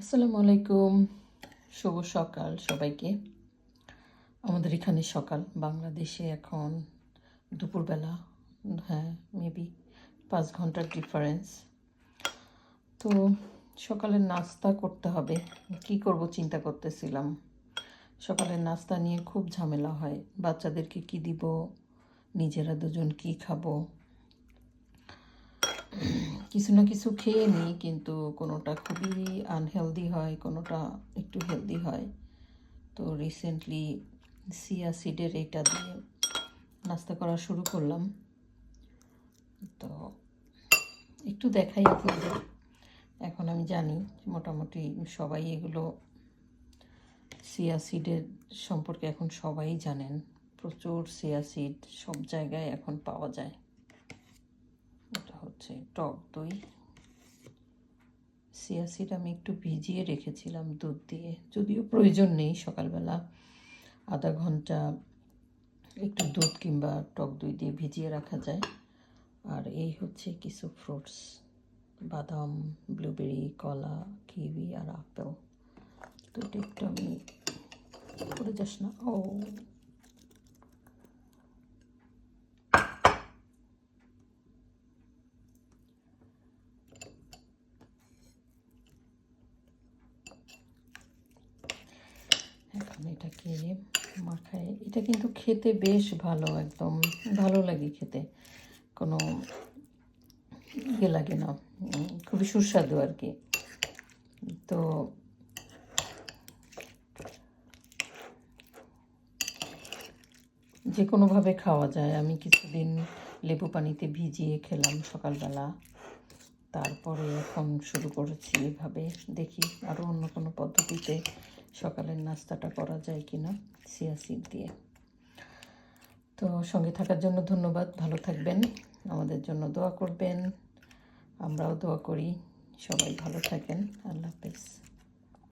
আসসালামু আলাইকুম, শুভ সকাল সবাইকে। আমাদের এখানে সকাল, বাংলাদেশে এখন দুপুরবেলা। হ্যাঁ, মেবি 5 ঘন্টার ডিফারেন্স। তো সকালের নাস্তা করতে হবে, কি করব চিন্তা করতেছিলাম। সকালের নাস্তা নিয়ে খুব ঝামেলা হয়, বাচ্চাদেরকে কি দিব, নিজেরা দুজন কি খাবো। কিছু না কিছু খেয়ে নিই, কিন্তু কোনোটা খুবই আনহেলদি হয়, কোনোটা একটু হেলদি হয়। তো রিসেন্টলি চিয়া সিডের এটা দিয়ে নাস্তা করা শুরু করলাম। তো একটু দেখাই আপনাদের। এখন আমি জানি মোটামুটি সবাই এগুলো চিয়া সিডের সম্পর্কে এখন সবাই জানেন। প্রচুর চিয়া সিড সব জায়গায় এখন পাওয়া যায়। এটা হচ্ছে টক দই। চিয়া সিড আমি একটু ভিজিয়ে রেখেছিলাম দুধ দিয়ে, যদিও প্রয়োজন নেই, সকালবেলা আধা ঘন্টা একটু দুধ কিংবা টক দই দিয়ে ভিজিয়ে রাখা যায়। আর এই হচ্ছে কিছু ফ্রুটস, বাদাম, ব্লুবেরি, কলা, কিউই আর আপেল। তো এটা একটু আমি করে যাস না। ও এখন এটাকে মাখায়। এটা কিন্তু খেতে বেশ ভালো, একদম ভালো লাগে খেতে, কোনো ইয়ে লাগে না, খুবই সুস্বাদু আর কি। তো যে কোনোভাবে খাওয়া যায়। আমি কিছুদিন লেবু পানিতে ভিজিয়ে খেলাম সকালবেলা, তারপরে এখন শুরু করেছি এভাবে। দেখি আরও অন্য কোনো পদ্ধতিতে সকালের নাস্তাটা করা যায় কি না চিয়া সিড দিয়ে। তো সঙ্গে থাকার জন্য ধন্যবাদ, ভালো থাকবেন, আমাদের জন্য দোয়া করবেন, আমরাও দোয়া করি। সবাই ভালো থাকেন, আল্লাহ হাফেজ।